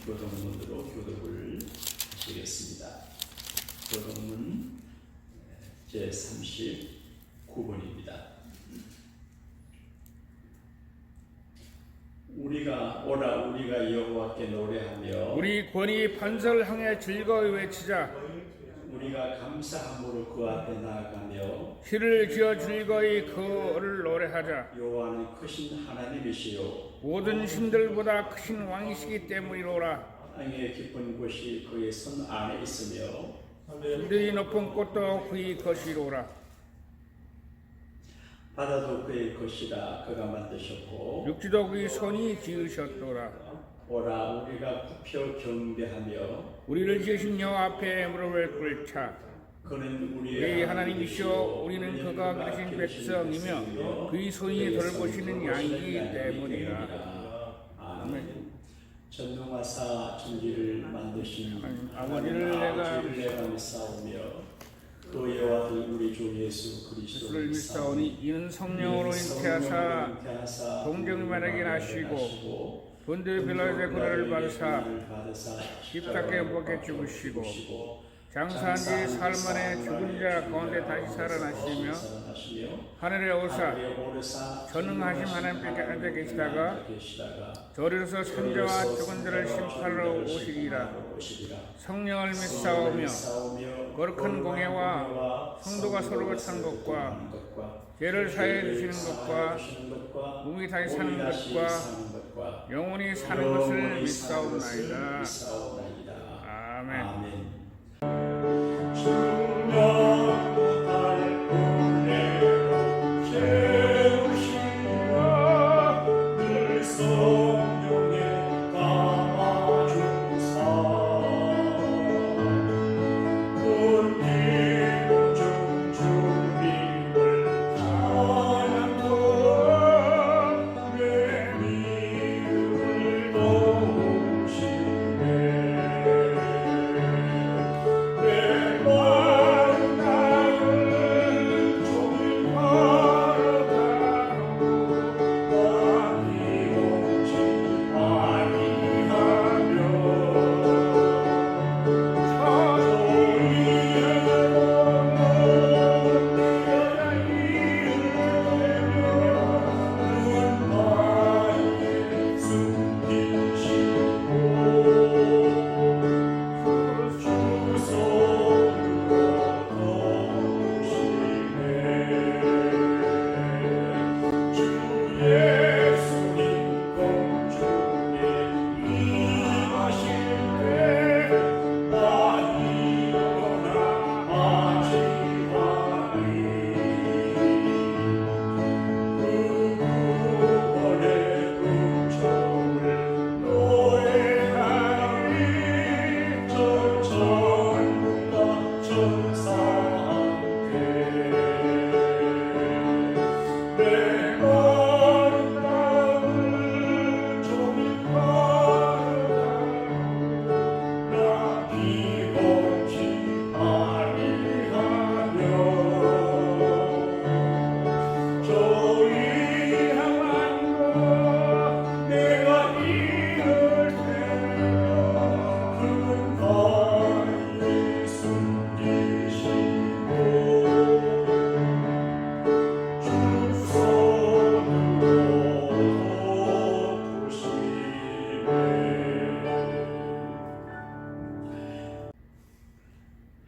교동문으로 교독을 하시겠습니다. 교동문 제39번입니다. 우리가 여호와께 노래하며 우리 권위 판서를 향해 즐거이 외치자. 우리가 감사함으로 그 앞에 나아가며 시를 지어 즐거이 그를 노래하자. 여호와는 크신 하나님이시요 모든 신들보다 크신 왕이시기 때문이로라. 땅의 깊은 곳이 그의 손 안에 있으며 들이 높은 꽃도 그의 것이로라. 바다도 그의 것이라 그가 만드셨고 육지도 그의 손이 지으셨도라. 오라 우리가 굽혀 경배하며 우리를 지으신 여호와 앞에 무릎을 꿇자. 그는 우리 우리의 하나님이시오. 우리는 그가 기르신 백성이며 그의 손이 돌보시는 양이기 때문이라. 아멘. 전능하사 천지를 만드신 아버지를 내가 믿사오며 또 여호와를 우리 주 예수 그리스도를 믿사오니 이는 성령으로 잉태하사 동정만에게 나시고 본들 빌라의 고난을 받으사 십자가에 못 박혀 죽으시고 장사한 지 사흘 만에 죽은 자 가운데 다시 살아나시며 하늘에 오사 전능하신 하나님께 앉아 계시다가 저리로서 산자와 죽은 자를 심판하러 오시리라. 성령을 믿사오며 거룩한 공예와 성도가 서로가 찬 것과 죄를 사해 주시는 것과 몸이 다시 사는 것과 영원히 사는 것을 믿사옵나이다. 아멘.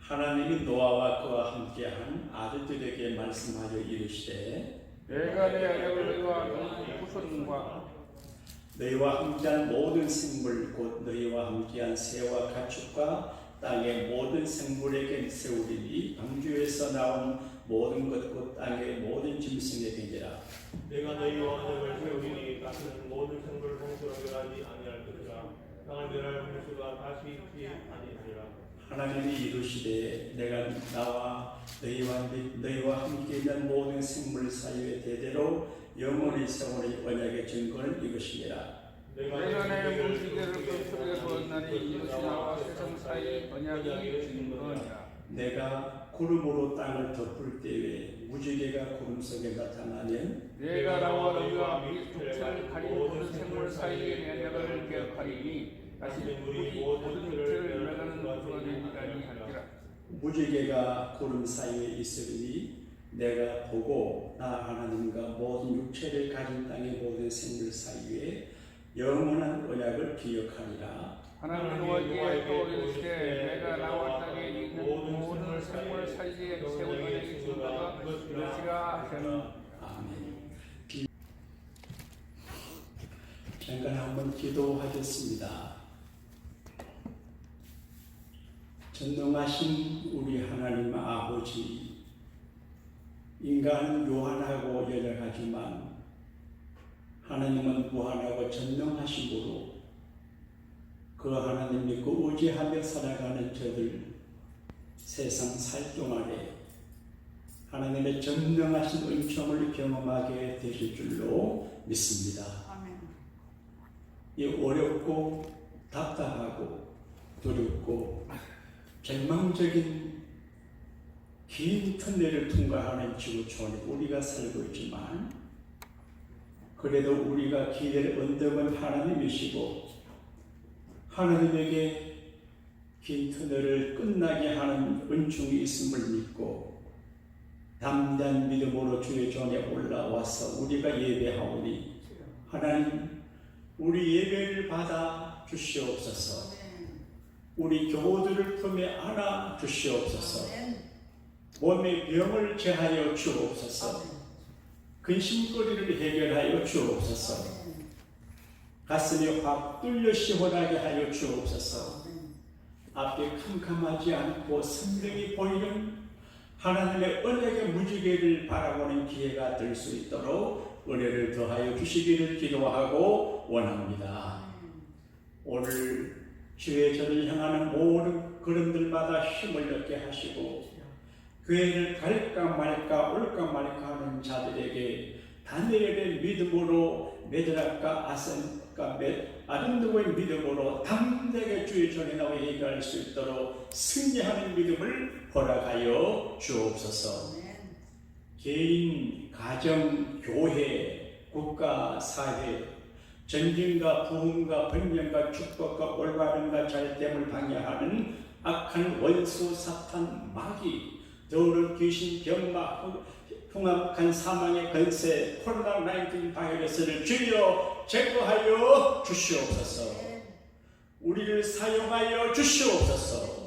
하나님이 노아와 그와 함께한 아들들에게 말씀하여 이르시되 내가 내 아들을 너희와 후손과 너희와 함께한 모든 생물 곧 너희와 함께한 새와 가축과 땅의 모든 생물에게 세우리니 방주에서 나온 모든 것 곧 땅의 모든 짐승에게니라. 내가 너희와 언약을 세우리니 다시는 모든 생물을 홍수하게 하지 아니할 것이라. 땅을 멸할 홍수가 다시 있지 아니하리라. 하나님이 이르시되 내가 나와 너희와 함께 있는 모든 생물 사이에 대대로 영원히 세우는 언약의 증거는 이것이니라. 내가 내 무지개를 끄트리에 두었나니 이것이 나와 세상 사이의 언약이 증거니라. 내가 구름으로 땅을 덮을 때에 무지개가 구름 속에 나타나면 내가 나와 너희와 및 육체를 가린 모든 생물 사이의 언약을 기억하리니 다시 우리 모든 육체를 매가는 구주가 되리라니 할지라. 무지개가 구름 사이에 있으리니 내가 보고 나 하나님과 모든 육체를 가진 땅의 모든 생물 사이에 영원한 언약을 기억하리라. 하나님 여호와께 또 이르시되 내가 나와 땅에 있는 모든 생물 사이에 세운 언약이 증거가 이것이라 하셨노라. 아멘. 잠깐 한번 기도하겠습니다. 전능하신 우리 하나님 아버지, 인간은 요한하고 연약하지만 하나님은 무한하고 전능하심으로 그 하나님 믿고 의지하며 살아가는 저들 세상 살 동안에 하나님의 전능하신 은총을 경험하게 되실 줄로 믿습니다. 아멘. 이 어렵고 답답하고 두렵고 절망적인 긴 터널을 통과하는 지구촌에 우리가 살고 있지만 그래도 우리가 기댈 언덕은 하나님이시고 하나님에게 긴 터널을 끝나게 하는 은총이 있음을 믿고 담대한 믿음으로 주의 전에 올라와서 우리가 예배하오니 하나님 우리 예배를 받아 주시옵소서. 우리 교우들을 품에 안아 주시옵소서. 몸의 병을 제하여 주옵소서. 근심거리를 해결하여 주옵소서. 가슴이 확 뚫려 시원하게 하여 주옵소서. 앞에 캄캄하지 않고 선명히 보이는 하나님의 언약의 무지개를 바라보는 기회가 될 수 있도록 은혜를 더하여 주시기를 기도하고 원합니다. 오늘 주의 전을 향하는 모든 걸음들마다 힘을 얻게 하시고 교회를 갈까 말까 올까 말까 하는 자들에게 다니엘의 믿음으로 메드락과 아센과 아른도의 믿음으로 담대하게 주의 전에 나와 얘기할 수 있도록 승리하는 믿음을 허락하여 주옵소서. 개인, 가정, 교회, 국가, 사회, 전쟁과 부흥과 번영과 축복과 올바름과 잘됨을 방해하는 악한 원수 사탄 마귀, 더러운 귀신 병마 흉악한 사망의 건세 코로나19 바이러스를 주여 제거하여 주시옵소서. 우리를 사용하여 주시옵소서.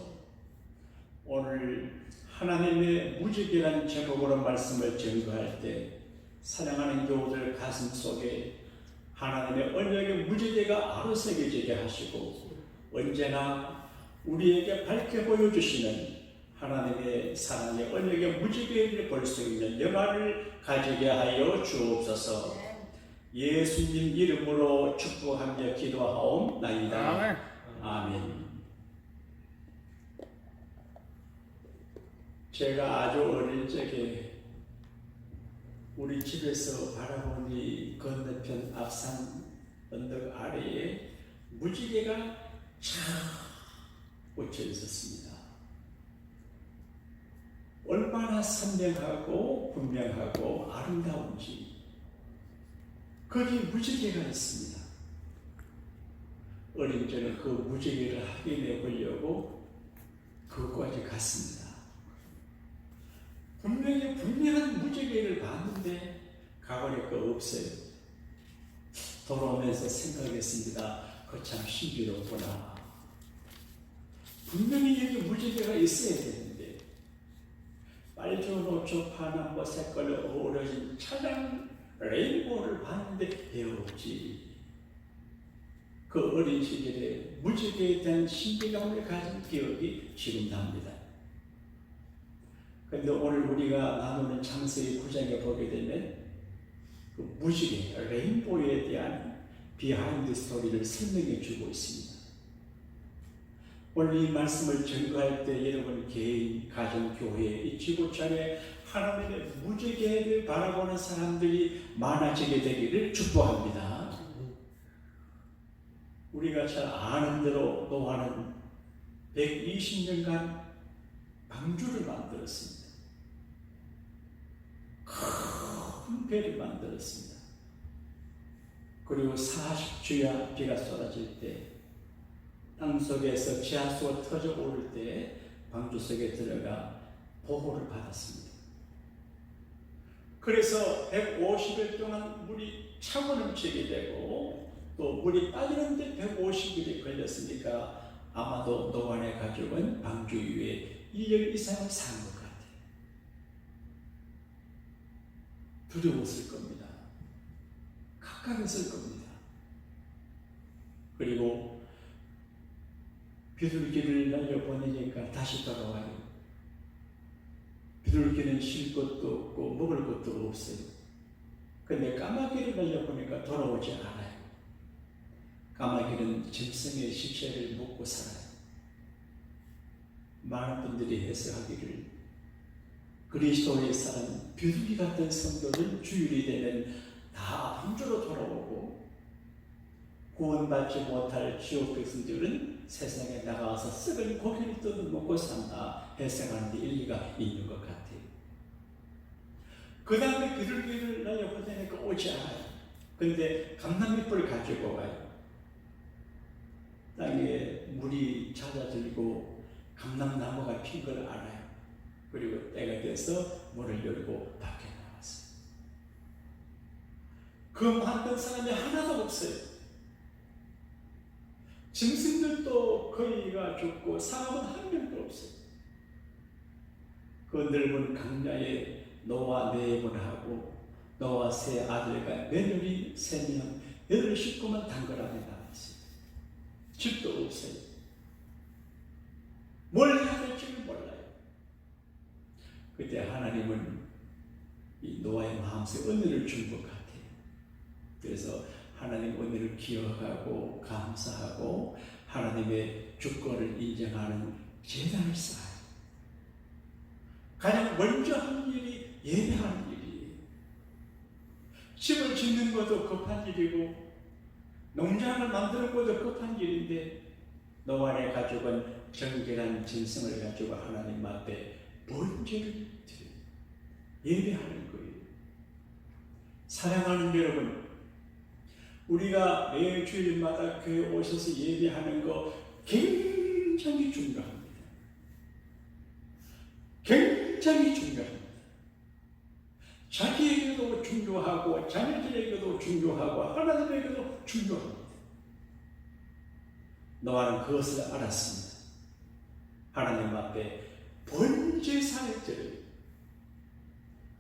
오늘 하나님의 무지개란 제목으로 말씀을 전거할 때 사랑하는 교우들 가슴 속에 하나님의 언약의 무지개가 아로새겨지게 하시고 언제나 우리에게 밝게 보여주시는 하나님의 사랑의 언약의 무지개를 볼 수 있는 영화를 가지게 하여 주옵소서. 예수님 이름으로 축복하며 기도하옵나이다. 아멘. 제가 아주 어릴 적에 우리 집에서 바라보니 건너편 앞산 언덕 아래에 무지개가 쫙 꽂혀 있었습니다. 얼마나 선명하고 분명하고 아름다운지 거기 무지개가 있습니다. 어린 저는 그 무지개를 확인해 보려고 그곳까지 갔습니다. 분명히 분명한 무지개를 봤는데 가보니까 없어요. 돌아오면서 생각했습니다. 그거 참 신비롭구나. 분명히 여기 무지개가 있어야 되는데 빨주, 노초, 파남보 색깔로 어우러진 찬양 레인보우를 봤는데 왜 없지? 그 어린 시절에 무지개에 대한 신비감을 가진 기억이 지금 납니다. 그런데 오늘 우리가 나누는 창세기 9장에 보게 되면 그 무지개, 레인보우에 대한 비하인드 스토리를 설명해 주고 있습니다. 오늘 이 말씀을 전거할 때 여러분 개인, 가정, 교회, 이 지구촌에 하나님의 무지개를 바라보는 사람들이 많아지게 되기를 축복합니다. 우리가 잘 아는 대로 노아는 120년간 방주를 만들었습니다. 큰 배를 만들었습니다. 그리고 40주야 비가 쏟아질 때 땅 속에서 지하수가 터져 오를 때 방주 속에 들어가 보호를 받았습니다. 그래서 150일 동안 물이 차고 넘치게 되고 또 물이 빠지는데 150일이 걸렸으니까 아마도 노아의 가족은 방주 위에 1년 이상을 산 것 같아요. 두려웠을 겁니다. 가까웠을 겁니다. 그리고 비둘기를 날려보내니까 다시 돌아와요. 비둘기는 쉴 것도 없고 먹을 것도 없어요. 근데 까마귀를 날려보니까 돌아오지 않아요. 까마귀는 짐승의 시체를 먹고 살아요. 많은 분들이 해석하기를 그리스도의 사람 비둘기 같은 성도는 주일이 되면 다 방주로 돌아오고 구원받지 못할 지옥 백성들은 세상에 나가서 썩은 고기를 뜯어 먹고 산다 해석하는 데 일리가 있는 것 같아요. 그 다음에 비둘기를 날려보내니까 오지 않아요. 근데 감람잎을 가지고 와요. 땅에 물이 잦아들고 감람나무가 핀 걸 알아요. 그리고 때가 돼서 문을 열고 밖에 나왔어요. 그 만든 사람이 하나도 없어요. 짐승들도 거의가 죽고 사람은 한 명도 없어요. 그 넓은 강야에 노아 4분하고 노아 3 아들과 며느리 3명 8식구만 단거람에 나왔어요. 집도 없어요. 뭘 해야 될지를 몰라요. 그때 하나님은 이 노아의 마음속에 은혜를 준 것 같아요. 그래서 하나님 은혜를 기억하고 감사하고 하나님의 주권을 인정하는 제단을 쌓아요. 가장 먼저 하는 일이 예배하는 일이에요. 집을 짓는 것도 급한 일이고 농장을 만드는 것도 급한 일인데 노아의 가족은 정결한 짐승을 가지고 하나님 앞에 번제를 드려요. 예배하는 거예요. 사랑하는 여러분, 우리가 매 주일마다 교회 오셔서 예배하는 거 굉장히 중요합니다. 굉장히 중요합니다. 자기에게도 중요하고 자녀들에게도 중요하고 하나님에게도 중요합니다. 노아는 그것을 알았습니다. 하나님 앞에 번제사를 드려요.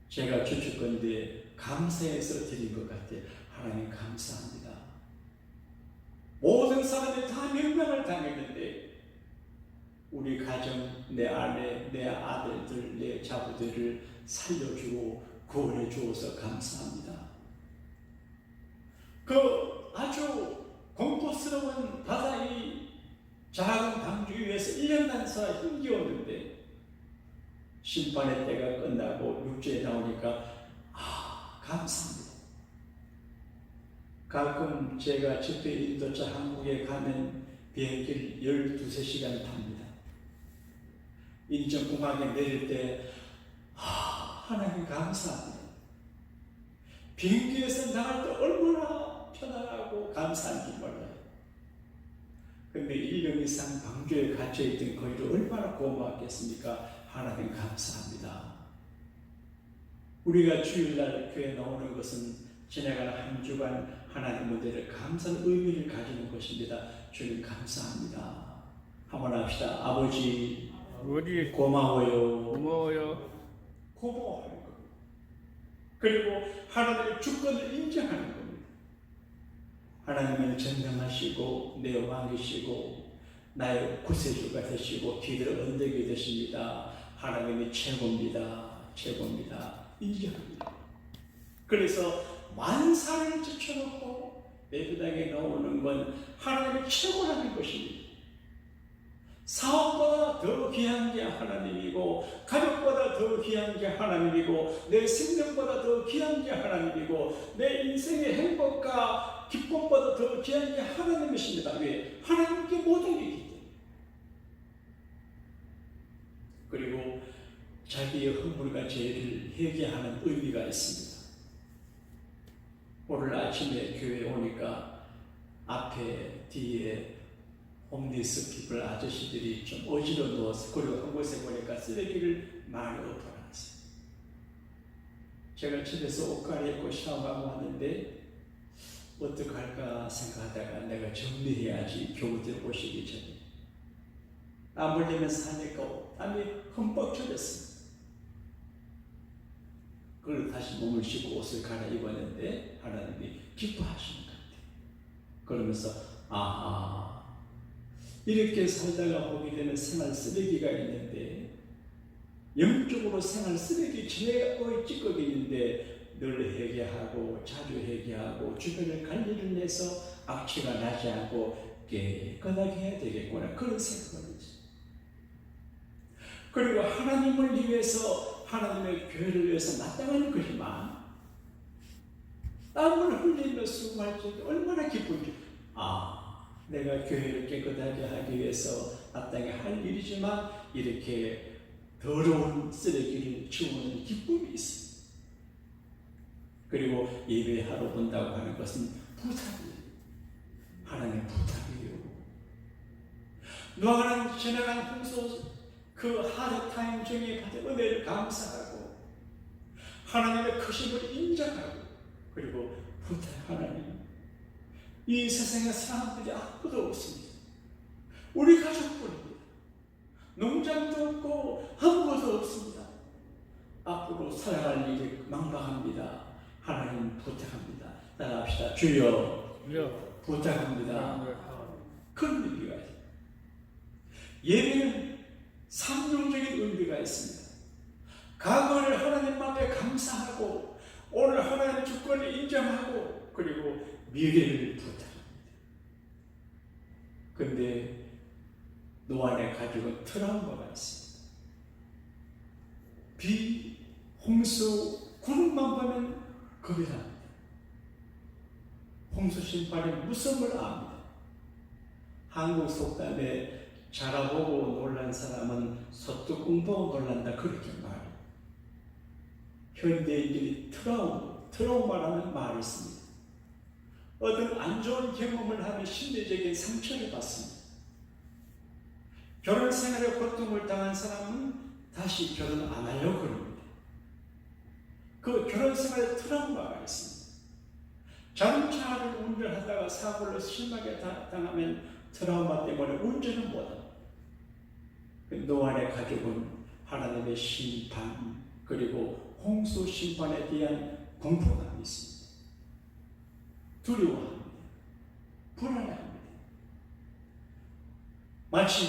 제가 주축건데 감사해서 드린 것 같아요. 하나님 감사합니다. 모든 사람이 다 명령을 당했는데 우리 가정, 내 아내, 내 아들들, 내 자부들을 살려주고 구원해 주어서 감사합니다. 그 아주 공포스러운 바다의 작은 방주 위에서 1년간 서 힘겨웠는데 심판의 때가 끝나고 육지에 나오니까 감사합니다. 가끔 제가 집회 인도차 한국에 가는 비행기를 12~13시간 탑니다. 인천공항에 내릴 때 하나님 감사합니다. 비행기에서 나갈 때 얼마나 편안하고 감사한지 몰라요. 근데 1년 이상 방주에 갇혀있던 거기를 얼마나 고마웠겠습니까? 하나님 감사합니다. 우리가 주일날 교회에 나오는 것은 지나가는 한 주간 하나님 문제를 감사한 의미를 가지는 것입니다. 주님 감사합니다. 한번 합시다. 아버지 고마워요. 고마워요. 고마워하는 겁니다. 그리고 하나님의 주권을 인정하는 겁니다. 하나님은 전능하시고 내 왕이시고 나의 구세주가 되시고 기들 언덕이 되십니다. 하나님이 최고입니다. 최고입니다. 인정합니다. 그래서 만사를 제쳐놓고 예배당에 나오는 건 하나님이 최고라는 것입니다. 사업보다 더 귀한 게 하나님이고 가족보다 더 귀한 게 하나님이고 내 생명보다 더 귀한 게 하나님이고 내 인생의 행복과 기쁨보다 더 귀한 게 하나님이십니다. 왜? 하나님께 모든 게 있기 때문에. 그리고 자기의 허물과 죄를 회개하는 의미가 있습니다. 오늘 아침에 교회에 오니까 앞에 뒤에 홈리스 피플 아저씨들이 좀 어지러 누워서 그리고 한 곳에 보니까 쓰레기를 많이 엎어놨어요. 제가 집에서 옷 갈아입고 샤워하고 왔는데 어떡할까 생각하다가 내가 정리해야지 교우들 오시기 전에 땀 흘리면서 하니까 땀이 흠뻑 젖었습니다. 그걸 다시 몸을 씻고 옷을 갈아입었는데 하나님이 기뻐하시는 것 같아요. 그러면서 아하, 이렇게 살다가 보게 되는 생활 쓰레기가 있는데 영적으로 생활 쓰레기 지내가 찌꺼기 있는데 늘 회개하고 자주 회개하고 주변을 관리를 해서 악취가 나지 않고 깨끗하게 해야 되겠구나 그런 생각을 했어요. 그리고 하나님을 위해서 하나님의 교회를 위해서 마땅한 거지만 땀을 흘리며 수고할 때 얼마나 기쁜지 내가 교회를 깨끗하게 하기 위해서 마땅히 할 일이지만 이렇게 더러운 쓰레기를 치우는 기쁨이 있습니다. 그리고 예배하러 온다고 하는 것은 부탁이에요. 하나님의 부탁이에요. 노아는 지나간 홍수 그 하드타임 중에 받은 은혜를 감사하고 하나님의 크심을 인정하고 그리고 부탁 하나님 이 세상에 사람들이 아무도 없습니다. 우리 가족뿐입니다. 농장도 없고 아무것도 없습니다. 앞으로 살아갈 일이 망망합니다. 하나님 부탁합니다. 따라합시다. 주여 부탁합니다. 큰 의미가 있습니다. 예배는 삼용적인 의미가 있습니다. 과거를 하나님 앞에 감사하고 오늘 하나님의 주권을 인정하고 그리고 미래를 부탁합니다. 그런데 노아의 가족은 트라우마가 있습니다. 비, 홍수, 구름만 보면 겁이 납니다. 홍수 심판의 무서움을 압니다. 한국 속담에 자라보고 놀란 사람은 소뚜껑 보고 놀란다 그렇게 말해요. 현대인들이 트라우마라는 말을 씁니다. 어떤 안 좋은 경험을 하면 심리적인 상처를 받습니다. 결혼 생활에 고통을 당한 사람은 다시 결혼 안 하려고 그럽니다. 그 결혼 생활에 트라우마가 있습니다. 자동차를 운전하다가 사고를 심하게 당하면 트라우마 때문에 운전을 못합니다. 노아의 가족은 하나님의 심판 그리고 홍수 심판에 대한 공포감이 있습니다. 두려워합니다. 불안해합니다. 마치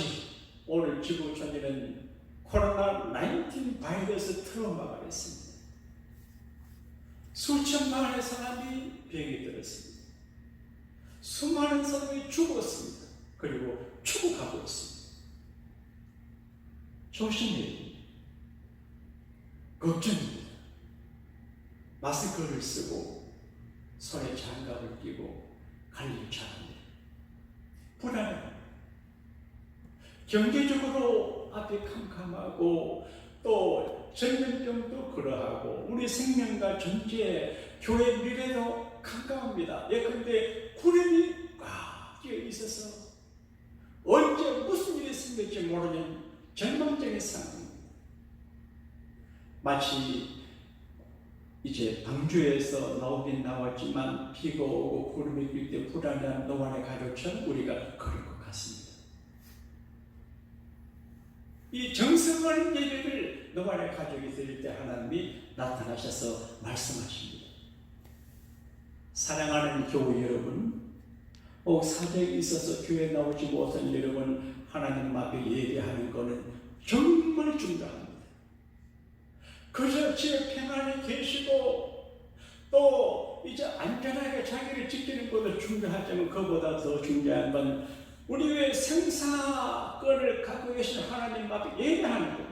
오늘 지구촌에는 코로나19 바이러스 트라우마가 있습니다. 수천만의 사람이 병이 들었습니다. 수많은 사람이 죽었습니다. 그리고 죽어가고 있습니다. 조심해야 됩니다. 걱정입니다. 마스크를 쓰고 손에 장갑을 끼고 관리를 잘합니다. 불안합니다. 경제적으로 앞이 캄캄하고 또 전염병도 그러하고 우리 생명과 존재, 교회 미래도 캄캄합니다. 예컨대 구름이 꽉 끼어 있어서 언제 무슨 일이 생길지 모르는 절망적인 상황입니다. 마치 이제 방주에서 나오긴 나왔지만 비가 오고 구름이 낄 때 불안한 노아의 가족처럼 우리가 그럴 것 같습니다. 이 정성을 예배를 노아의 가족이 드릴 때 하나님이 나타나셔서 말씀하십니다. 사랑하는 교우 여러분, 사정이 있어서 교회에 나오지 못한 여러분, 하나님 앞에 예배하는 것은 정말 중요합니다. 그저 집에 평안히 계시고 또 이제 안전하게 자기를 지키는 것도 중요하지만 그보다 더 중요한 건 우리의 생사권을 갖고 계신 하나님 앞에 예배하는 겁니다.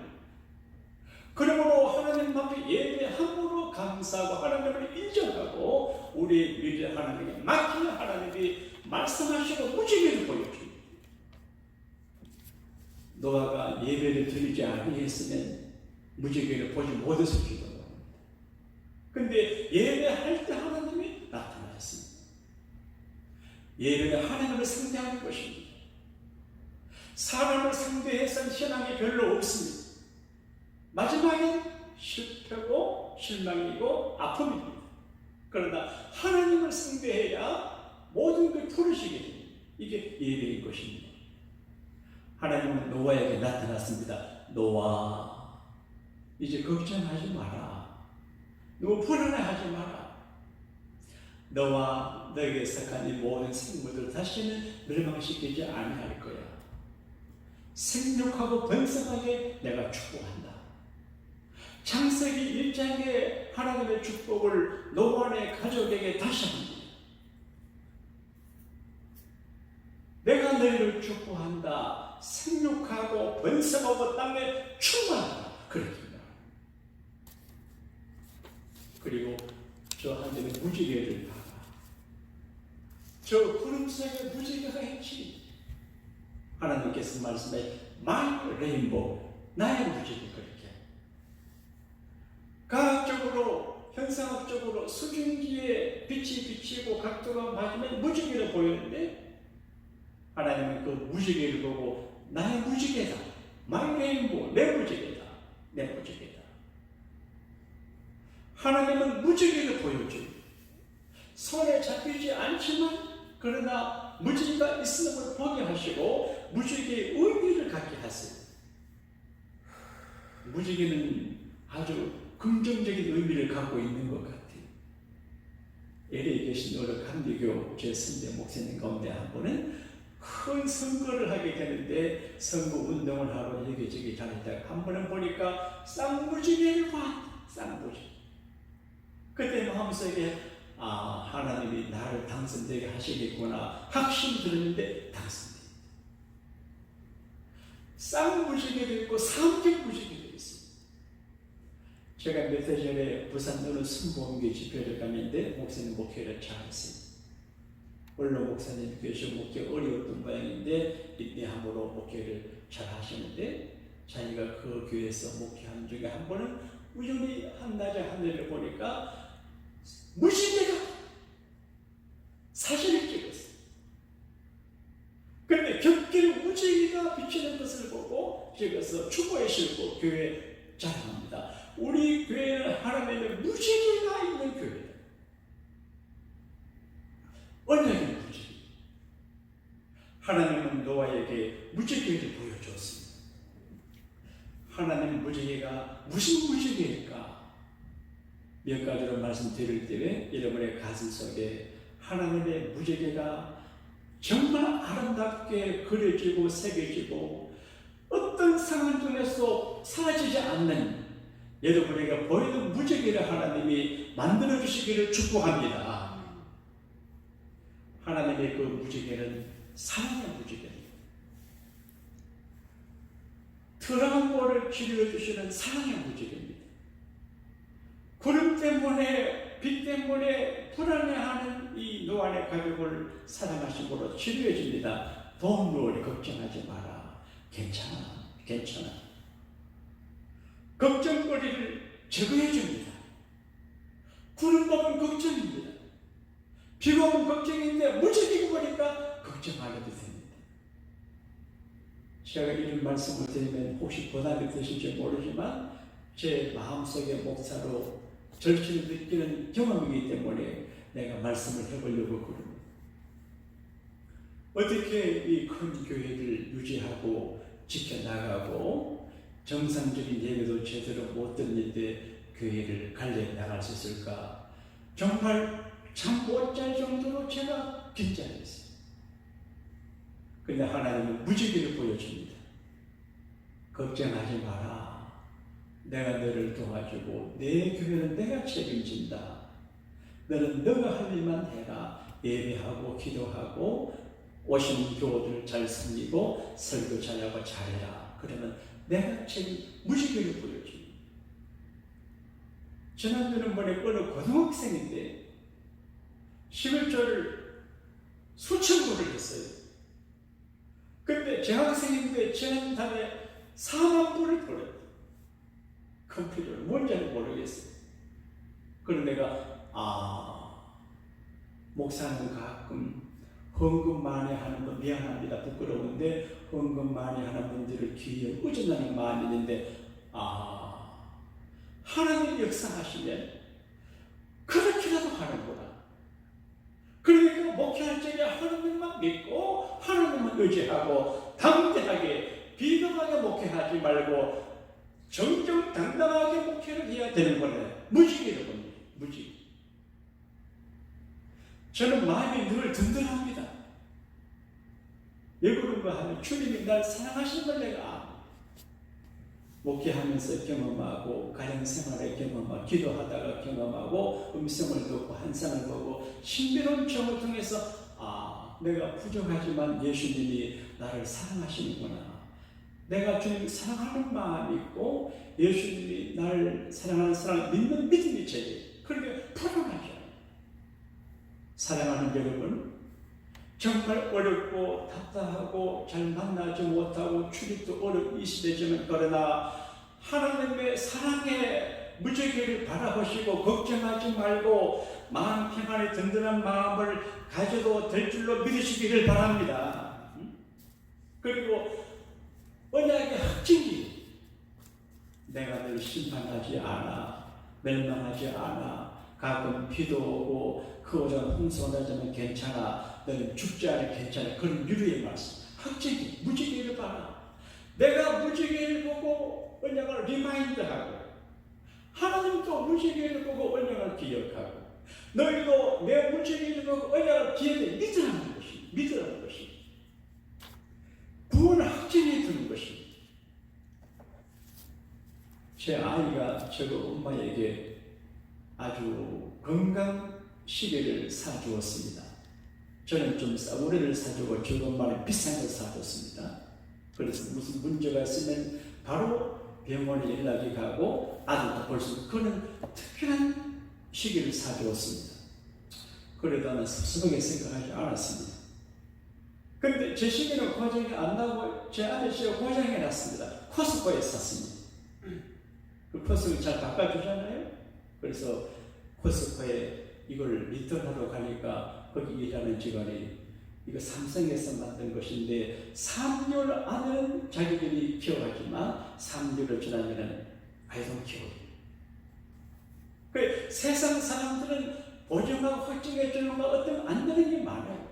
그러므로 하나님 앞에 예배함으로 감사하고 하나님을 인정하고 우리 미래 하나님께 맡기는 하나님이 말씀하시고 무지개를 보여줍니다. 노아가 예배를 드리지 아니했으면 무지개를 보지 못했을지도 모릅니다. 그런데 예배할 때 하나님이 나타나셨습니다. 예배는 하나님을 상대하는 것입니다. 사람을 상대해서는 신앙이 별로 없습니다. 마지막엔 실패고 실망이고 아픔입니다. 그러나 하나님을 상대해야 모든 걸 풀으시게 됩니다. 이게 예배인 것입니다. 하나님은 노아에게 나타났습니다. 노아, 이제 걱정하지 마라. 너무 불안해하지 마라. 너와 너에게 속한 이 모든 생물들 다시는 멸망시키지 아니할 거야. 생육하고 번성하게 내가 축복한다. 창세기 1장의 하나님의 축복을 노아의 가족에게 다시 합니다. 내가 너희를 축복한다. 생육하고 번성하고 땅에 충만하라. 그렇게 말합니다. 그리고 저 하늘의 무지개를 봐라. 저 구름 속에 무지개가 있지. 하나님께서 말씀해 My Rainbow, 나의 무지개. 그렇게 과학적으로 현상학적으로 수증기에 빛이 비치고 각도가 맞으면 무지개를 보이는데 하나님은 그 무지개를 보고 나의 무지개다. My Rainbow, 내 무지개다. 내 무지개다. 하나님은 무지개를 보여줘요. 손에 잡히지 않지만 그러나 무지개가 있는 걸 보게 하시고 무지개의 의미를 갖게 하세요. 무지개는 아주 긍정적인 의미를 갖고 있는 것 같아요. LA에 계신 어느 감리교 제 선배 목사님 가운데 한 분은 큰 선거를 하게 되는데 선거 운동을 하고 여기저기 다니다가 한 번은 보니까 쌍무지개를 봐. 쌍무지개. 그때 마음속에 하나님이 나를 당선되게 하시겠구나 확신 들었는데 당선돼. 쌍무지개도 있고 삼색무지개도 있습니다. 제가 몇 달 전에 부산 어느 순복음교 집회를 갔는데 목사님 목회를 잘했습니다. 물론 목사님께서 목회 어려웠던 모양인데 인내함으로 목회를 잘 하시는데 자기가 그 교회에서 목회한 중에 한 번은 우연히 한낮에 하늘을 보니까 무지개가 사진을 찍었어요. 그런데 겹길 무지개가 비치는 것을 보고 찍어서 축구에 실고 교회 자랑합니다. 우리 교회는 하나님의 무지개가 있는 교회다. 언약의 무지개. 하나님은 노아에게 무지개를 보여줬습니다. 하나님 무지개가 무슨 무지개일까? 몇 가지로 말씀드릴 때에 여러분의 가슴 속에 하나님의 무지개가 정말 아름답게 그려지고 새겨지고 어떤 상황 중에서 사라지지 않는 여러분에게 보이는 무지개를 하나님이 만들어 주시기를 축복합니다. 하나님의 그 무지개는 사랑의 무지개입니다. 트라우마를 치료해 주시는 사랑의 무지개입니다. 구름 때문에 빛 때문에 불안해하는 이 노아의 가족을 사랑하심으로 치료해 줍니다. Don't worry, 걱정하지 마라. 괜찮아, 괜찮아. 걱정거리를 제거해 줍니다. 구름 보면 걱정입니다. 비가 오면 걱정인데 무지개가 보니까 걱정하게 됩니다. 제가 이런 말씀을 드리면 혹시 부담이 되실지 모르지만 제 마음속의 목사로 절실히 느끼는 경험이기 때문에 내가 말씀을 해보려고 그럽니다. 어떻게 이 큰 교회를 유지하고 지켜나가고 정상적인 예배도 제대로 못 듣는데 교회를 관리해 나갈 수 있을까? 정말 잠 못 잘 정도로 제가 긴장했어요. 근데 하나님은 무지개를 보여줍니다. 걱정하지 마라. 내가 너를 도와주고 내 교회는 내가 책임진다. 너는 너가 할 일만 해라. 예배하고 기도하고 오신 교우들 잘 섬기고 설교 잘하고 잘해라. 그러면 내가 무지개를 보여줍니다. 지난번에 어느 고등학생인데 11조를 수천 부를 했어요. 근데 재학생인데 지난달에 4만 부를 보냈어요. 컴퓨터를 뭔지는 모르겠어요. 그럼 내가 목사는 가끔 헌금 많이 하는 분 미안합니다. 부끄러운데 헌금 많이 하는 분들을 귀에 의존하는 마음이 있는데 하나님 역사하시면 그렇게라도 하는구나. 그러니까 목회할 적에 하나님만 믿고 하나님만 의지하고 담대하게 비겁하게 목회하지 말고 정정당당하게 목회를 해야 되는 거예요. 무지개로 봅니다. 무지개. 저는 마음이 늘 든든합니다. 왜 그런가 하면 주님이 날 사랑하시는 걸 내가 압니다. 목회하면서 경험하고 가정생활에 경험하고 기도하다가 경험하고 음성을 듣고 환상을 보고 신비로운 경험을 통해서 내가 부족하지만 예수님이 나를 사랑하시는구나. 내가 주님을 사랑하는 마음이 있고 예수님이 나를 사랑하는 사랑을 믿는 믿음이 제게 그렇게 풀어나죠. 사랑하는 여러분, 정말 어렵고 답답하고 잘 만나지 못하고 출입도 어려운 이 시대지만 그러나 하나님의 사랑의 무지개를 바라보시고 걱정하지 말고 마음 평안에 든든한 마음을 가져도 될 줄로 믿으시기를 바랍니다. 그리고 언약의 확증이 내가 늘 심판하지 않아, 멸망하지 않아, 가끔 비도 오고 그 오전 홍수가 나자면 괜찮아, 너는 죽지 않아 괜찮아. 그런 유리의 말씀. 확증이 무지개를 봐라. 내가 무지개를 보고 언약을 리마인드하고 하나님도 무지개를 보고 언약을 기억하고 너희도 내 무지개를 보고 언약을 기억해 믿으라는 것이 구원을 확증해 주는 것이. 제 아이가 저거 엄마에게 아주 건강 시계를 사주었습니다. 저는 좀 싸구려를 사주고 저희 엄마는 비싼 걸 사줬습니다. 그래서 무슨 문제가 있으면 바로 병원에 연락이 가고 아들도 볼 수 있는 그런 특별한 시계를 사주었습니다. 그래도 나는 섭섭하게 생각하지 않았습니다. 그런데 제 시계는 고장이 안 나고 제 아들 시계가 고장이 났습니다. 코스코에 샀습니다. 그 코스코 잘 바꿔주잖아요. 그래서 코스코에 이걸 리턴하러 가니까 거기 일하는 직원이 이거 삼성에서 만든 것인데 3개월 안에는 자기들이 기억하지만 3개월을 지나면 I don't care. 그 세상 사람들은 보증하고 확증해 주는 거 어떤 안 되는 게 많아요.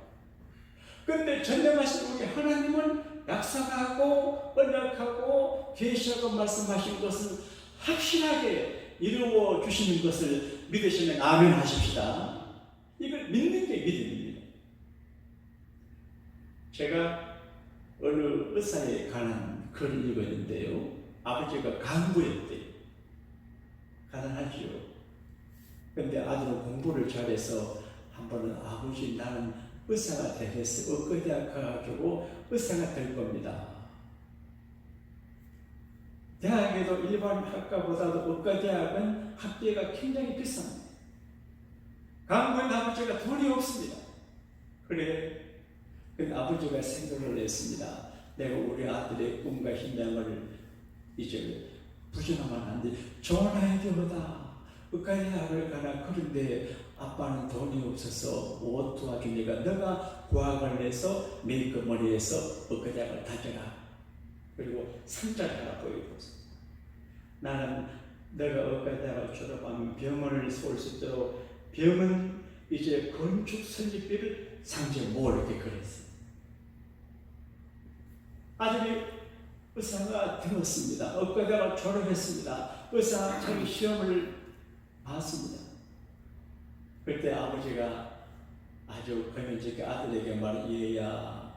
그런데 전념하신 우리 하나님은 약속하고 언약하고 계시하고 말씀하신 것을 확실하게 이루어 주시는 것을 믿으시면 아멘 하십시다. 이걸 믿는 게 믿음입니다. 제가 어느 의사에 관한 글을 읽었는데요. 아버지가 간부였대요. 가난하지요. 그런데 아들은 공부를 잘해서 한 번은 아버지 나는 의사가 되겠어. 의과대학 가가지고 의사가 될 겁니다. 대학에도 일반 학과보다도 의과대학은 학비가 굉장히 비쌉니다. 간부인 아버지가 돈이 없습니다. 그래, 아버지가 생각을 했습니다. 내가 우리 아들의 꿈과 희망을 이제 부정하면 안 돼. 좋은 아이디어다. 의과대학을 가라. 그런데 아빠는 돈이 없어서 못 도와주니까 너가 고학을 해서 메이크업머니에서 의과대학을 다져라. 그리고 상자를 하나 보여줬어. 나는 내가 의과대학을 졸업하면 병원을 세울 수 있도록 병은 이제 건축 설립비를 상주에 모으게 그랬어. 아들이 의사가 되었습니다. 의과대학을 졸업했습니다. 의사 자기 시험을 봤습니다. 그때 아버지가 아주 권면적인 아들에게 얘야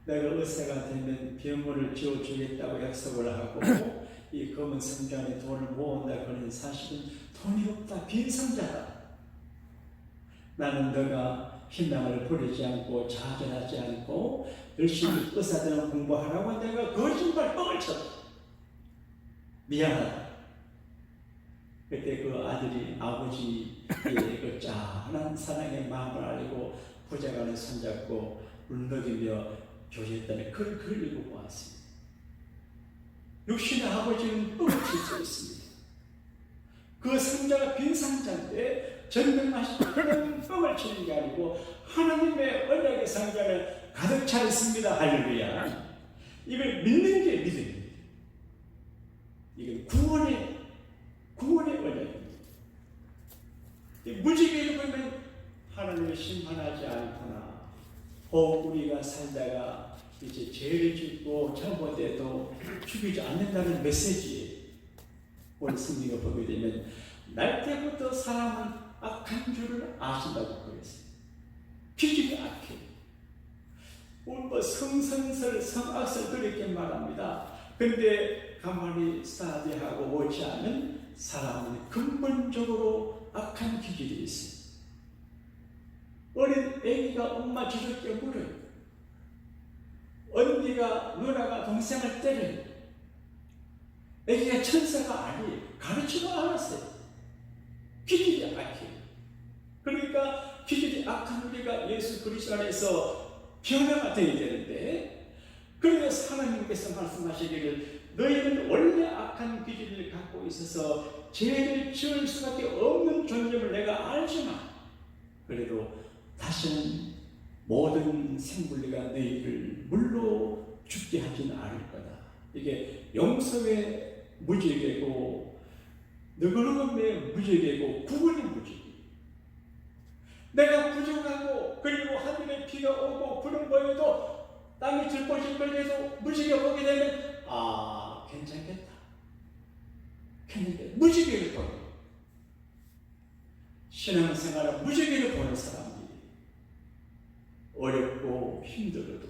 내가 의사가 되면 병원을 지어주겠다고 약속을 하고 이 검은 상자 안에 돈을 모은다. 그런 사실은 돈이 없다. 빈 상자다. 나는 너가 희망을 버리지 않고 좌절하지 않고 열심히 의사되는 공부하라고 내가 거짓말 뻥을 쳤다. 미안하다. 그때 그 아들이 아버지의 그 짠한 사랑의 마음을 알고 부자간에 손잡고 울먹이며 교제했다는 그걸 글 읽어보았습니다. 육신의 아버지는 뻥을 칠 수 있습니다. 그 상자가 빈 상자인데 전능하신 뻥을 치는 게 아니고 하나님의 언약의 상자를 가득 차렸습니다. 할렐루야. 이걸 믿는 게 믿음입니다. 이건 구원의 언약입니다. 무지개를 보면 하나님을 심판하지 않구나. 혹 우리가 살다가 이제 죄를 짓고 잘못해도 죽이지 않는다는 메시지에 오늘 승리가 보게 되면 날 때부터 사람은 악한 줄을 아신다고 그랬어요. 기질이 악해. 오늘 뭐 성선설, 성악설 그렇게 말합니다. 근데 가만히 스타디하고 보지 않은 사람은 근본적으로 악한 기질이 있어요. 어린 애기가 엄마 저렇게 물어요. 언니가 누나가 동생을 때려요. 애기가 천사가 아니에요. 가르치고 알았어요. 기질이 악해요. 그러니까 기질이 악한 우리가 예수 그리스도 안에서 변화가 되어야 되는데, 그래서 하나님께서 말씀하시기를 너희는 원래 악한 기질을 갖고 있어서 죄를 지을 수밖에 없는 존재를 내가 알지만 그래도 다시는 모든 생물리가 너희를 물로 죽게 하지는 않을 거다. 이게 용서의 무지개고 너그러움의 무지개고 구원의 무지개. 내가 부족하고 그리고 하늘에 비가 오고 구름 보여도 땅이 질퍽질퍽해도 무지개 보게 되면 괜찮겠다. 무지개를 보는 신앙생활은 무지개를 보는 사람들이 어렵고 힘들어도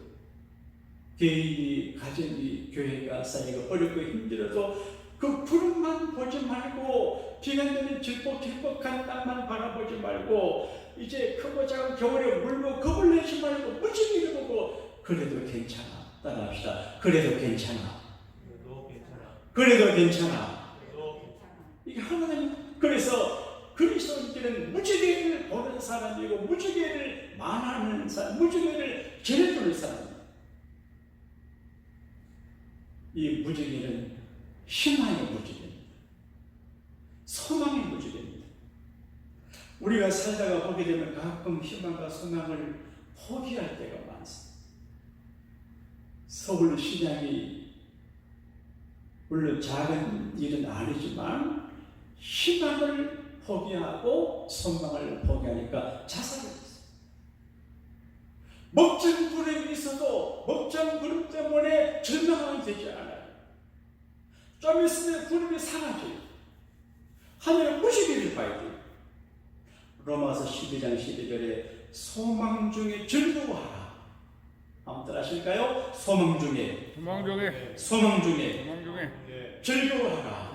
개인이 가정이 교회가 쌓이고 어렵고 힘들어도 그 구름만 보지 말고 비가 내리는 질퍽질퍽한 땅만 바라보지 말고 이제 크고 작은 겨울에 물고 겁을 내지 말고 무지개를 보고 그래도 괜찮아. 따라합시다. 그래도 괜찮아. 그래도 괜찮아. 이게 하나님, 그래서 그리스도인들은 무지개를 보는 사람이고 무지개를 만하는 사람, 무지개를 제대로 사람입니다. 이 무지개는 희망의 무지개입니다. 소망의 무지개입니다. 우리가 살다가 보게 되면 가끔 희망과 소망을 포기할 때가 많습니다. 서울시장이 물론 작은 일은 아니지만 희망을 포기하고 소망을 포기하니까 자살을 했어요. 먹장 구름이 있어도 먹장 구름 때문에 절망하게 되지 않아요. 좀 있으면 구름이 사라져요. 하늘에 무지개를 봐야 돼요. 로마서 12장 12절에 소망 중에 즐거워하라. 한번 따라하실까요? 소망 중에 즐거워하라.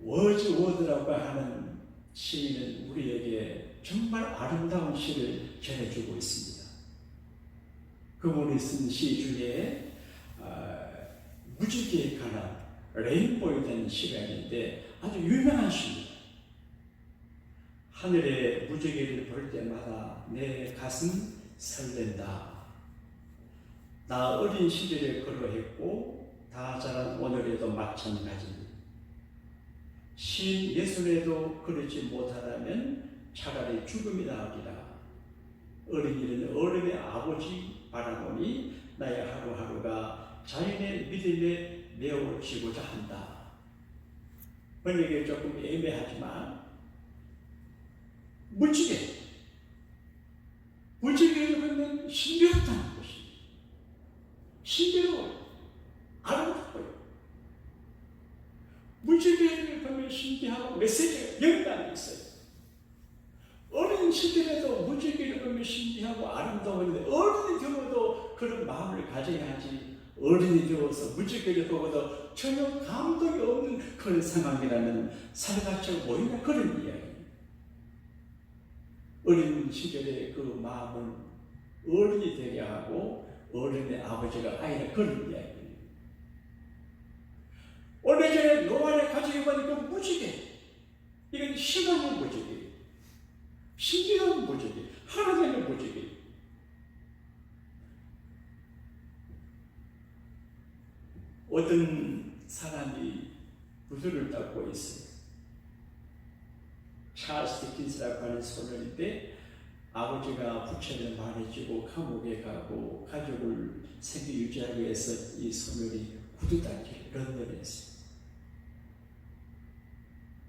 워즈 워드라고 하는 시인은 우리에게 정말 아름다운 시를 전해주고 있습니다. 그분이 쓴 시 중에 무지개에 관한 레인보에 대한 시가 있는데 아주 유명한 시입니다. 하늘의 무지개를 볼 때마다 내 가슴 설렌다. 나 어린 시절에 그러했고 다 자란 오늘에도 마찬가지입니다. 시인 예술에도 그러지 못하다면 차라리 죽음이 나으리라. 어린이는 어른의 아버지 바라보니 나의 하루하루가 자연의 믿음에 메워지고자 한다. 번역이 조금 애매하지만 무지개를 보면 신비롭다는 것이 신비로워요. 아름다워요. 무지개를 보면 신비하고 메시지가 연관이 있어요. 어린 시절에도 무지개를 보면 신비하고 아름다웠는데 어른이 되어도 그런 마음을 가져야지. 어른이 되어서 무지개를 보고도 전혀 감동이 없는 그런 상황이라면 살갑지 보이는 그런 이야기. 어린 시절의 그 마음을 어른이 되게 하고 어른의 아버지가 아이를 그런 이야기입니다. 오래전에 노아를 가지고 가는 그 무지개, 이건 희망의 무지개, 신비로운 무지개, 하나님의 무지개. 어떤 사람이 구두를 닦고 있어요. 찰스 디킨스라고 하는 소년인데 아버지가 부처를 말해주고 감옥에 가고 가족을 생계 유지하기 위해서 이 소년이 구두 닦기를 런던에 했어요.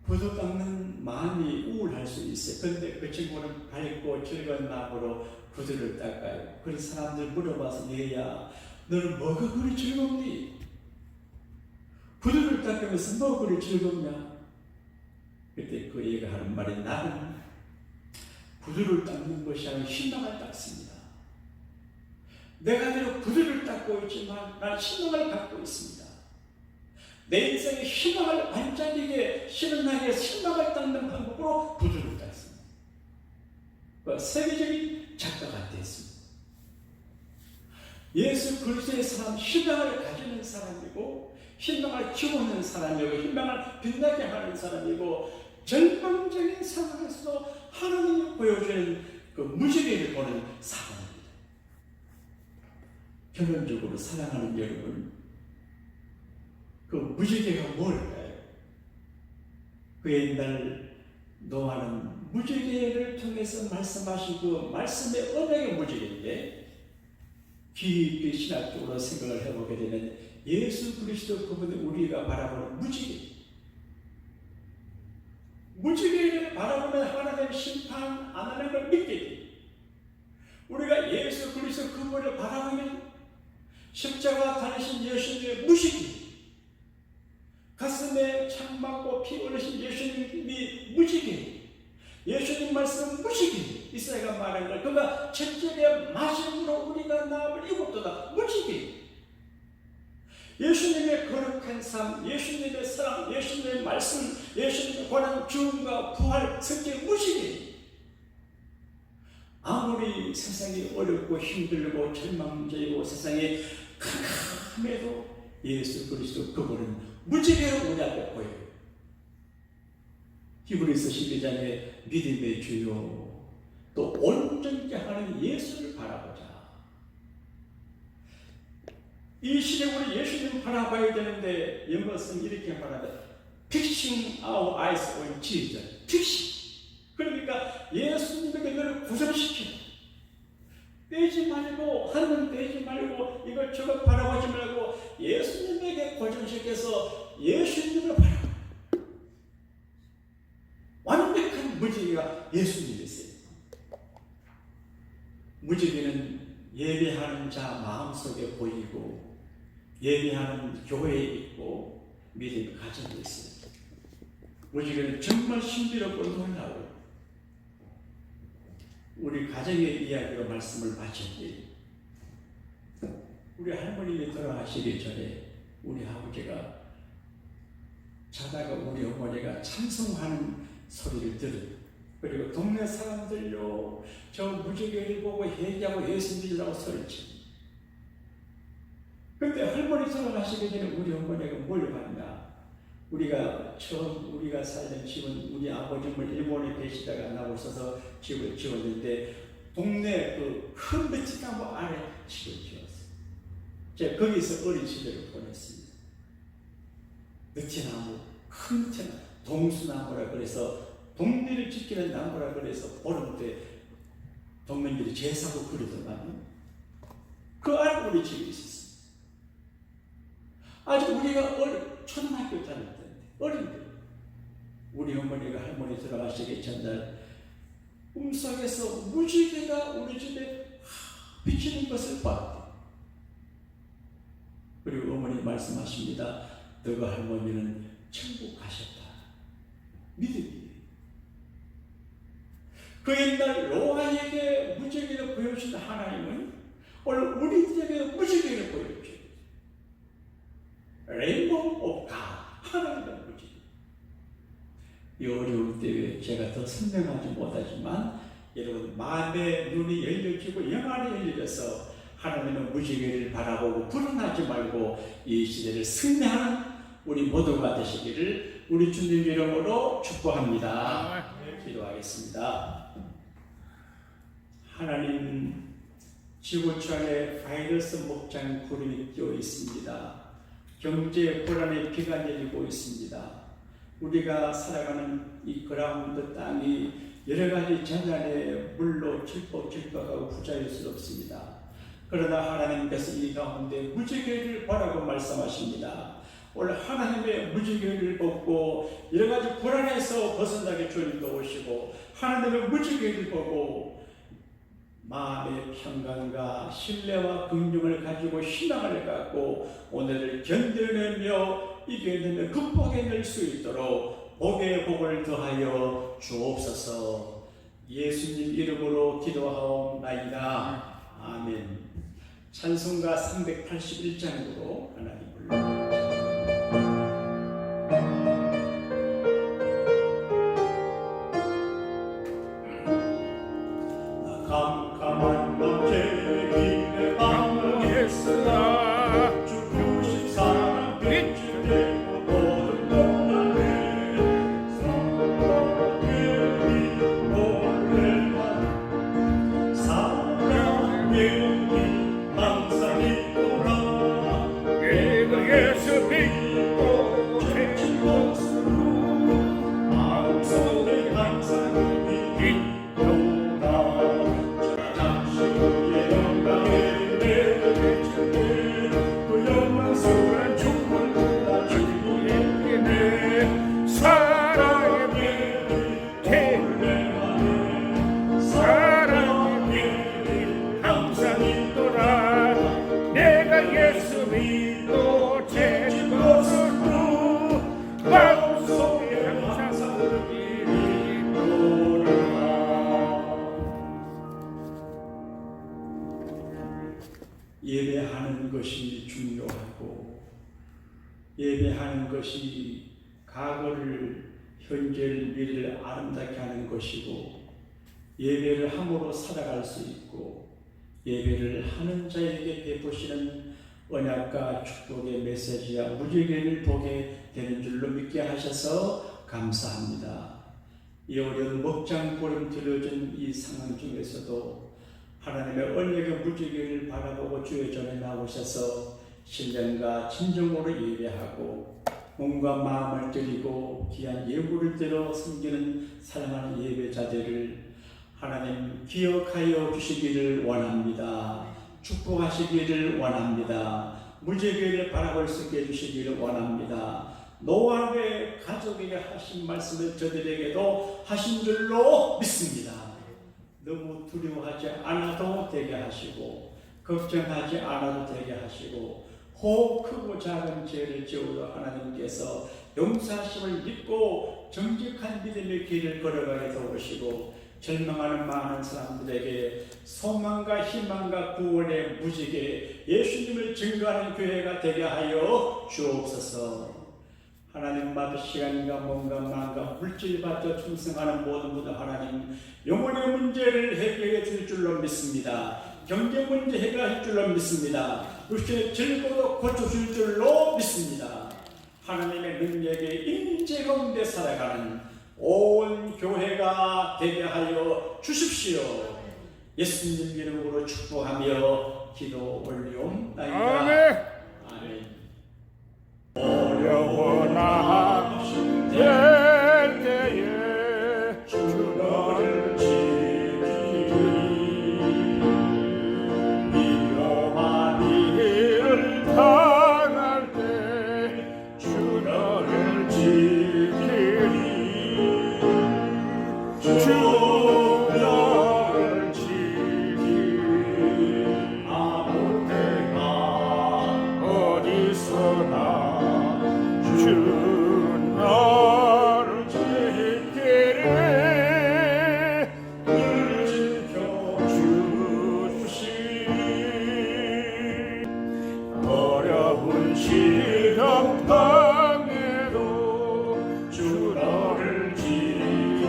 구두 닦는 마음이 우울할 수 있어요. 그런데 그 친구는 밝고 즐거운 마음으로 구두를 닦아요. 그래서 사람들 물어봐서 얘야 너는 뭐가 그리 즐겁니? 구두를 닦으면서 뭐가 그리 즐겁냐? 그때 그 얘가 하는 말이 나는 구두를 닦는 것이 아니라 신앙을 닦습니다. 내가 비록 구두를 닦고 있지만 난 신앙을 갖고 있습니다. 내 인생에 희망을 반짝이게 신은하게 신앙을 닦는 방법으로 구두를 닦습니다. 세계적인 작가가 됐습니다. 예수 그리스도의 사람, 희망을 가지는 사람이고 희망을 키우는 사람이고 희망을 빛나게 하는 사람이고 절망적인 상황에서 하나님이 보여주는 그 무지개를 보는 사람입니다. 결론적으로 사랑하는 여러분, 그 무지개가 뭘까요? 그 옛날 노아는 무지개를 통해서 말씀하신 그 말씀의 언약의 무지개인데 깊이 신학적으로 생각을 해보게 되면 예수 그리스도 그분의 우리가 바라보는 무지개를 바라보면 하나님 심판 안 하는 걸 믿게 돼. 우리가 예수 그리스도 그분을 바라보면 십자가 달리신 예수님의 무지개, 가슴에 창 맞고 피 흘리신 예수님이 무지개, 예수님 말씀은 무지개. 이사야가 말한 걸 그가 첫째의 마심으로 우리가 나음을 입었도다. 무지개. 예수님의 거룩한 삶, 예수님의 사랑, 예수님의 말씀, 예수님의 권한, 죽음과 부활, 성경 무지개. 아무리 세상이 어렵고 힘들고 절망적이고 세상에 캄캄해도 예수 그리스도 그분은 무지개로 우리 앞에 보여요. 히브리서 12장에 믿음의 주요 또 온전케 하는 예수를 바라보자. 이 시대 우리 예수님을 바라봐야 되는데 영어는 이렇게 말합니다. Fixing our eyes on Jesus. Fixing. 그러니까 예수님에게 너를 고정시켜. 빼지 말고 하늘은 빼지 말고 이것저것 바라보지 말고 예수님에게 고정시켜서 예수님을 바라봐. 완벽한 무지개가 예수님이세요. 무지개는 예배하는 자 마음속에 보이고 예배하는 교회에 있고 믿음의 가정에 있어요. 무지개는 정말 신비롭고 놀라워요. 우리 가정의 이야기로 말씀을 마쳤는데 우리 할머님이 돌아가시기 전에 우리 아버지가 자다가 우리 어머니가 찬송하는 소리를 들은, 그리고 동네 사람들요 저 무지개를 보고 회개하고 예수 믿으라고 소리치. 그때 할머니 돌아가시기 전에 우리 어머니가 뭘 봤냐? 우리가 처음 우리가 살던 집은 우리 아버님을 일본에 계시다가 나오셔서 집을 지었는데 동네 그 큰 배치나무 아래 집을 지었어요. 제가 거기서 어린 시절을 보냈습니다. 느티나무, 큰 느티나무, 동수나무라 그래서 동네를 지키는 나무라 그래서 보름 때 동맹들이 제사고 그러더만 그 안에 우리 집이 있었어요. 아직 우리가 초등학교 다닐 때인데 어린데 우리 어머니가 할머니 돌아가시기 전날 꿈속에서 무지개가 우리 집에 비치는 것을 봤대. 그리고 어머니 말씀하십니다. 너가 할머니는 천국 가셨다. 믿음이. 그 옛날 노아에게 무지개를 보여준 하나님은 오늘 우리에게 무지개를 보여줘요. 레인보우 오브 갓, 하나님의 무지개. 이 어려울 때에 제가 더 설명하지 못하지만 여러분 마음의 눈이 열려지고 영안이 열려져서 하나님의 무지개를 바라보고 불안하지 말고 이 시대를 승리하는 우리 모두가 되시기를 우리 주님 이름으로 축복합니다. 기도하겠습니다. 하나님, 지구촌에 바이러스 목장 구름이 끼어 있습니다. 경제 불안의 비가 내리고 있습니다. 우리가 살아가는 이 그라운드 땅이 여러 가지 재난의 물로 질퍽질퍽하고 부자연스럽습니다. 그러나 하나님께서 이 가운데 무지개를 보라고 말씀하십니다. 오늘 하나님의 무지개를 보고 여러 가지 불안에서 벗어나게 주님 도우시고 하나님의 무지개를 보고 마음의 평강과 신뢰와 긍휼을 가지고 신앙을 갖고 오늘을 견뎌내며 이겨내며 극복해낼 수 있도록 복의 복을 더하여 주옵소서. 예수님 이름으로 기도하옵나이다. 아멘. 찬송가 381장으로 하나님 불러 캄캄한 밤제 길에 방황했으나 주 주신 사랑 빛을 내고 모든 동안에 사랑의 노래만 사랑의 빛 항상 있도라. 내가 예수 믿고 죄진 것으로 마음속에 항상 있도라. 잠시 후에 영광에 내려주네 그 영광스러운 축복을 주님께 사랑의 빛 항상 있도라. 내가 예수 믿고 죄진 것으로 마음속에 항상 있도라. 예배하는 것이 중요하고 예배하는 것이 과거를 현재를 미래를 아름답게 하는 것이고 예배를 함으로 살아갈 수 있고 예배를 하는 자에게 베푸시는 언약과 축복의 메시지와 무지개를 보게 되는 줄로 믿게 하셔서 감사합니다. 이 어려운 먹장보름 들어진 이 상황 중에서도 하나님의 언약의 무지개를 바라보고 주의 전에 나오셔서 신령과 진정으로 예배하고 몸과 마음을 드리고 귀한 예물을 들어 섬기는 사랑하는 예배자들을 하나님 기억하여 주시기를 원합니다. 축복하시기를 원합니다. 무지개를 바라볼 수 있게 해주시기를 원합니다. 노아의 가족에게 하신 말씀을 저들에게도 하신 줄로 믿습니다. 너무 두려워하지 않아도 되게 하시고 걱정하지 않아도 되게 하시고 혹 크고 작은 죄를 지어도 하나님께서 용서하심을 믿고 정직한 믿음의 길을 걸어가게 도우시고 절망하는 많은 사람들에게 소망과 희망과 구원의 무지개 예수님을 증거하는 교회가 되게 하여 주옵소서. 하나님 앞에 시간과 몸과 마음과 물질 받아 충성하는 모든 분들 하나님 영혼의 문제를 해결해 줄 줄로 믿습니다. 경제 문제 해결할 줄로 믿습니다. 육신의 질고도 고쳐줄 줄로 믿습니다. 하나님의 능력에 임재 가운데 살아가는 온 교회가 되게 하여 주십시오. 예수님 이름으로 축복하며 기도 올리옵나이다. 아멘. 아멘. 어려워나 될 때에 주 너를 지키리 위험한 일을 당할 때 주 너를 지키리. 주 너를 지키리. 아무 때나 어디서나 주 너를 지키리. 늘 지켜주시리. 어려운 시간 방에도 주 너를 지키리.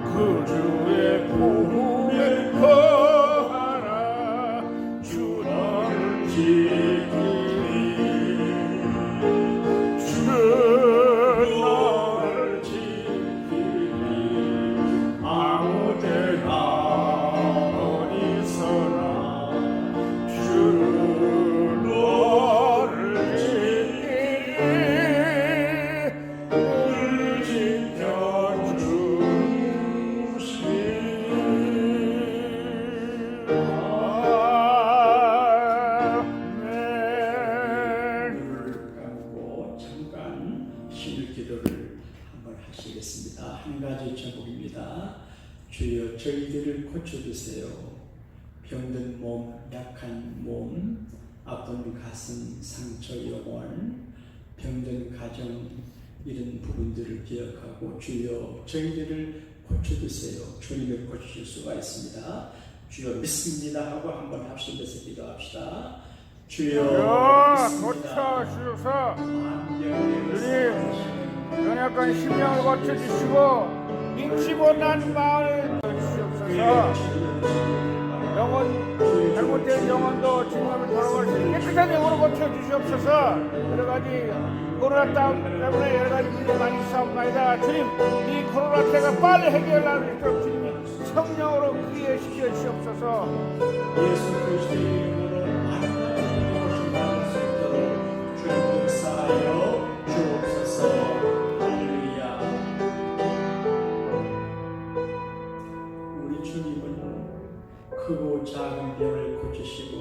그 주의 보호에 거하라. 주 너를 지키리. 주 너를 한번 하시겠습니다. 한 가지 제목입니다. 주여 저희들을 고쳐주세요. 병든 몸, 약한 몸, 아픈 가슴, 상처 영혼, 병든 가정 이런 부분들을 기억하고 주여 저희들을 고쳐주세요. 주님을 고치실 수가 있습니다. 주여 믿습니다 하고 한번 합심해서 기도합시다. 주여 고쳐 주소서. 주님 연약한 심령을 고쳐주시고 믿지 못한 마음을 주시옵소서. 영혼, 잘못된 영혼도 주님을 돌아올 수 있게 깨끗한 영혼을 고쳐주시옵소서. 여러 가지 코로나 때문에 여러 가지 문제 많이 싸움나이다. 주님, 이 코로나 때가 빨리 해결할 수 있도록 주님이 성령으로 크게 시켜주시옵소서. 예수 그리스도의 이름으로 하나님의 것을 받을 수 있도록 주님 역사하여 주옵소서. 할렐루야. 우리 주님은 크고 작은 병을 고치시고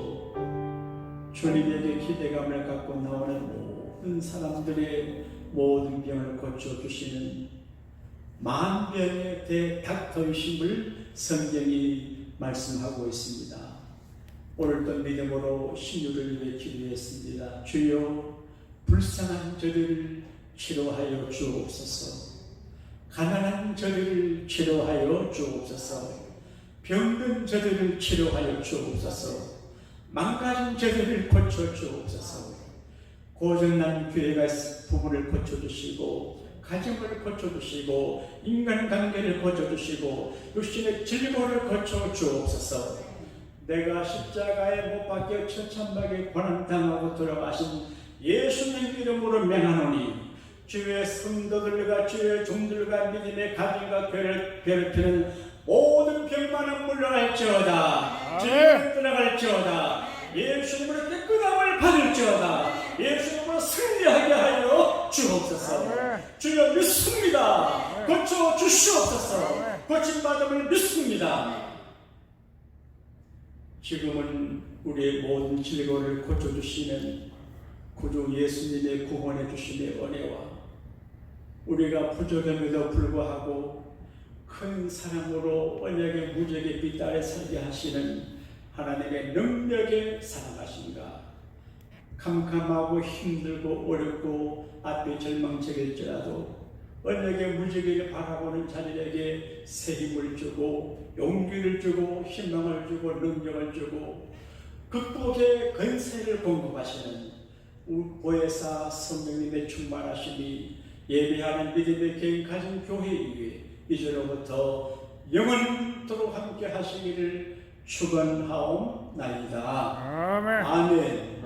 주님에게 기대감을 갖고 나오는 모든 사람들의 모든 병을 고쳐주시는 만병의 대닥터이심을 성경이 말씀하고 있습니다. 오늘도 믿음으로 신유를 위해 기도했습니다. 주여 불쌍한 저들을 치료하여 주옵소서. 가난한 저들을 치료하여 주옵소서. 병든 저들을 치료하여 주옵소서. 망가진 저들을 고쳐 주옵소서. 고장난 교회가 부부를 고쳐주시고 가정을 고쳐주시고 인간관계를 고쳐주시고 육신의 질병을 고쳐 주옵소서. 내가 십자가에 못 박혀 천천막에 고난당하고 돌아가신 예수님 이름으로 명하노니 주의 성도들과 주의 종들과 믿음의 가정과 교회를 괴롭히는 모든 병만은 물러갈지어다. 질병은 떠나갈지어다. 예수님으로 깨끗함을 받을지어다. 예수님으로 승리하게 하여 주옵소서. 주여 믿습니다. 고쳐 주시옵소서. 고침받음을 믿습니다. 지금은 우리의 모든 질병을 고쳐주시는 구주 예수님의 구원해 주심의 은혜와 우리가 부족함에도 불구하고 큰 사랑으로 언약의 무적의 빛 아래 살게 하시는 하나님의 능력에 사랑하신가. 캄캄하고 힘들고 어렵고 앞에 절망적일지라도 언약의 무적을 바라보는 자들에게 새 힘을 주고 용기를 주고 희망을 주고 능력을 주고 극복의 권세를 공급하시는 보혜사 성령님의 충만하심이 예배하는 믿음의 개인 가정 교회 위에 이제로부터 영원토록 함께 하시기를 축원하옵나이다. 아멘. 아멘.